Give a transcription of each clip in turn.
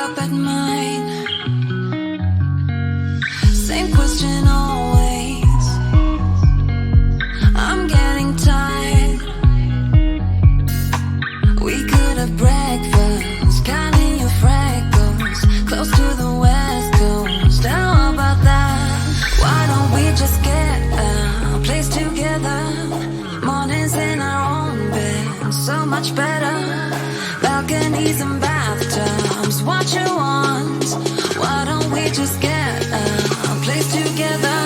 up at mine. Same question always. I'm getting tired. We could have breakfast, counting your freckles, close to the west coast. How about that? Why don't we just get a place together? Mornings in our own bed, so much better. Balconies and bathtubs, what you want? Why don't we just get a place together?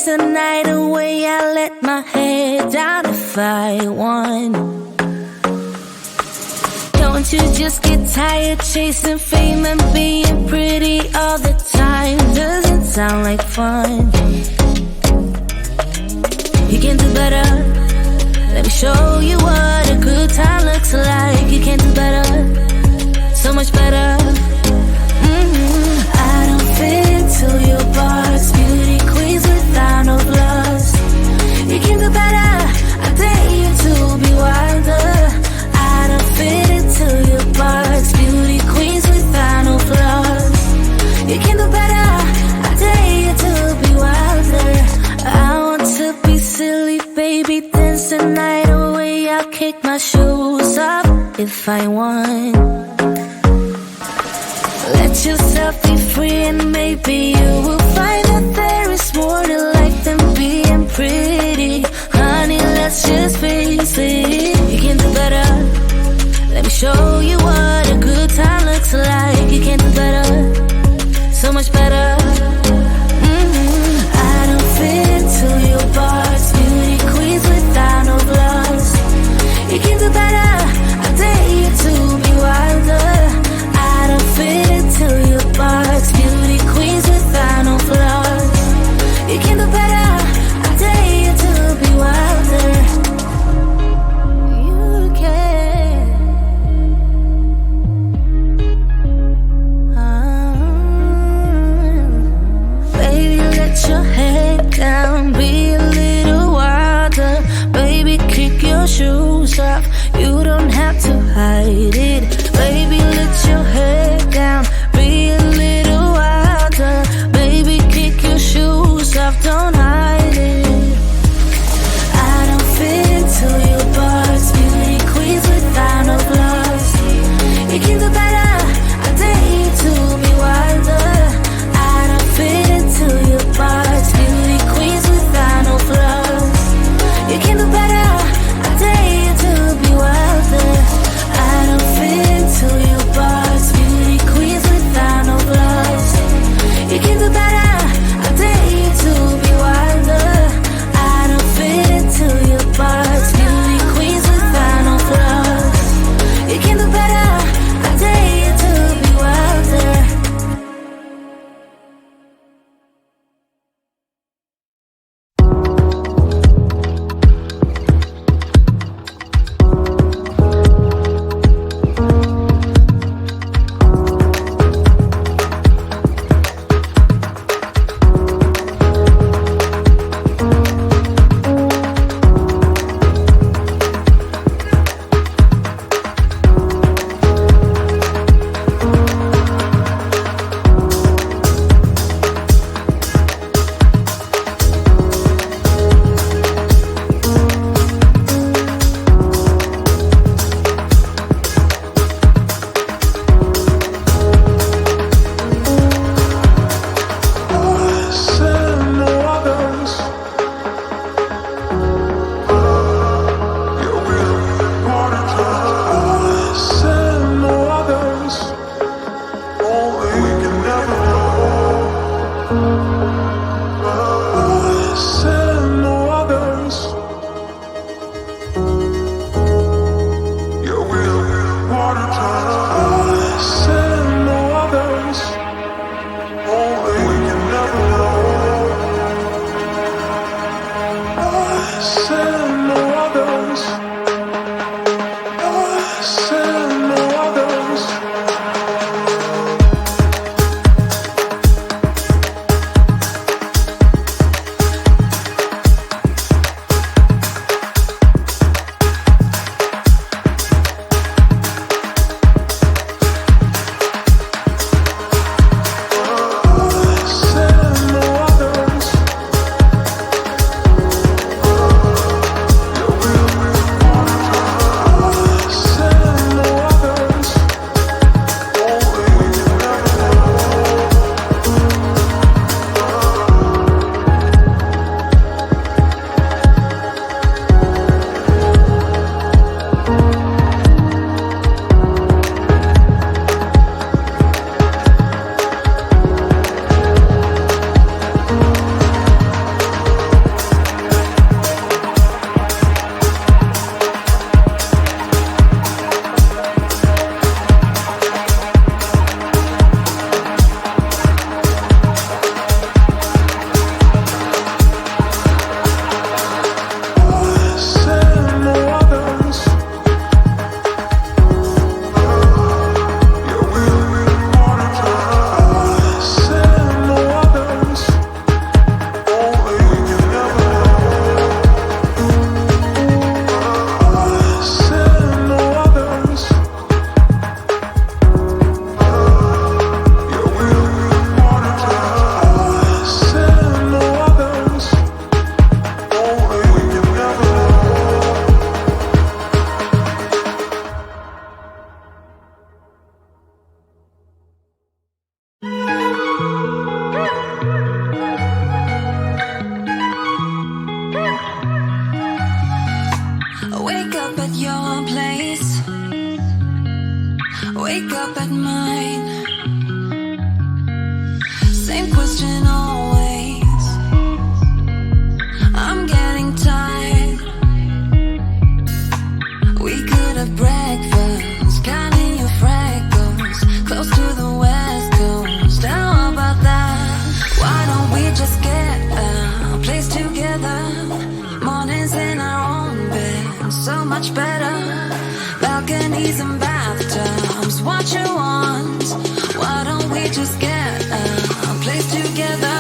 The night away, I let my head down if I won. Don't you just get tired chasing fame and being pretty all the time? Doesn't sound like fun. You can do better. Let me show you what a good time looks like. You can do better, so much better. I don't fit into your box, beauty queens without no gloves. You can do better, I dare you to be wilder. I don't fit into your box, beauty queens without no flaws. You can do better, I dare you to be wilder. I want to be silly, baby, dance the night away. I'll kick my shoes off if I want. Let yourself be free and maybe you will find that there is more to life than being pretty. Honey, let's just face it. You can do better. Let me show you what a good time looks like. You can do better, so much better. I don't fit into your box, beauty queens without no gloves. You can do better, I dare you to be wilder. I don't fit into your box, beauty queens without no flaws. You can do better, I dare you to be wilder. You can. Baby, let your head down, be a little wilder. Baby, kick your shoes off hide it. Baby, let your head down, be a little wilder. Baby, kick your shoes off, don't hide it. I don't fit into your box, beauty queens without no gloves. You can do better, I dare you to be wilder. I don't fit into your box, beauty queens without no flaws. You can do better, I dare you to be wilder. I don't fit into your box, beauty queens without no flaws. You can do better, I dare you to be wilder. I don't fit into your box, beauty queens without no flaws. You can do better, I dare you to be wilder. Wake up at mine. Same question always. I'm getting tired. We could have breakfast, counting your freckles, close to the west coast. How about that? Why don't we just get a place together? Mornings in our own bed, so much better. Balconies and bathtubs, what you want? Why don't we just get a place together?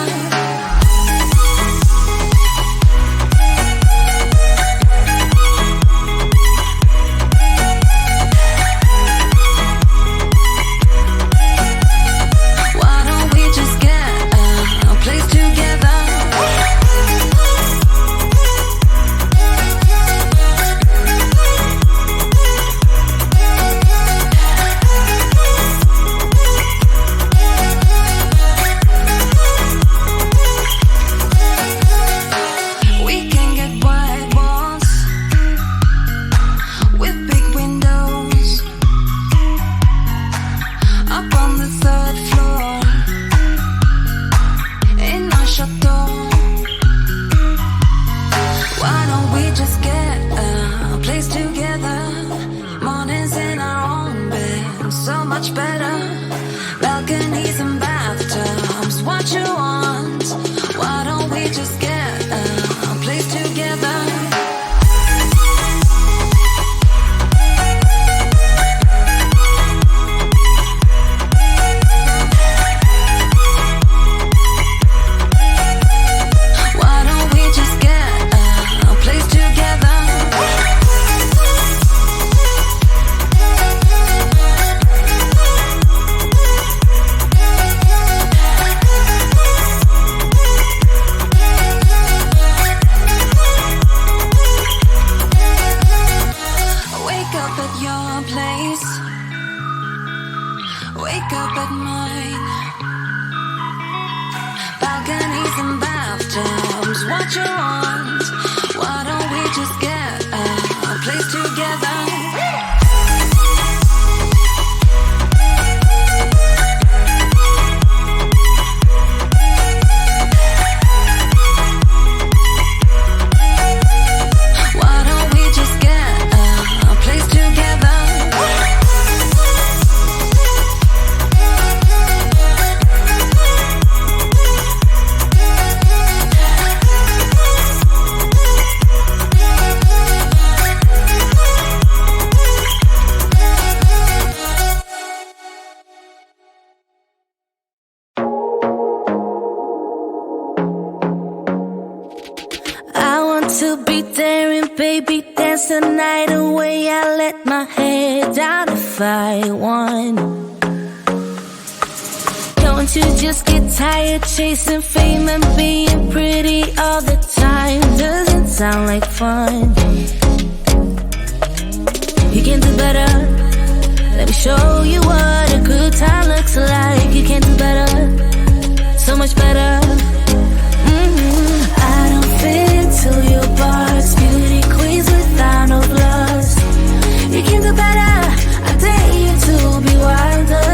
what you want. Why don't we just get a place together? Wake up at mine. Balconies and bathtubs, what you want? Why don't we just get a place together? To be there and baby dance the night away. I let my head down if I won. Don't you just get tired chasing fame and being pretty all the time? Doesn't sound like fun. You can do better. Let me show you what a good time looks like. You can do better, so much better. I don't fit into your box. Beauty queens without no flaws. You can do better. I dare you to be wilder.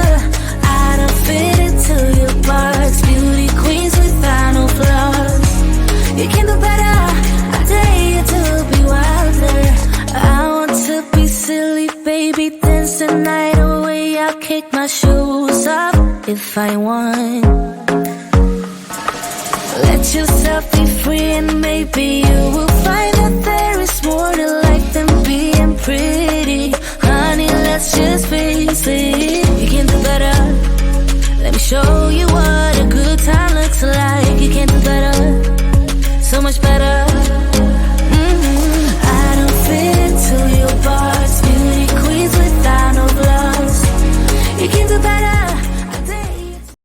I don't fit into your box. Beauty queens without no flaws. You can do better. I dare you to be wilder. I want to be silly, baby, dance the night away. I'll kick my shoes off if I want. Let yourself be free and maybe you will find that there is more to life than being pretty. Honey, let's just face it. You can do better. Let me show you what a good time looks like. You can do better, so much better.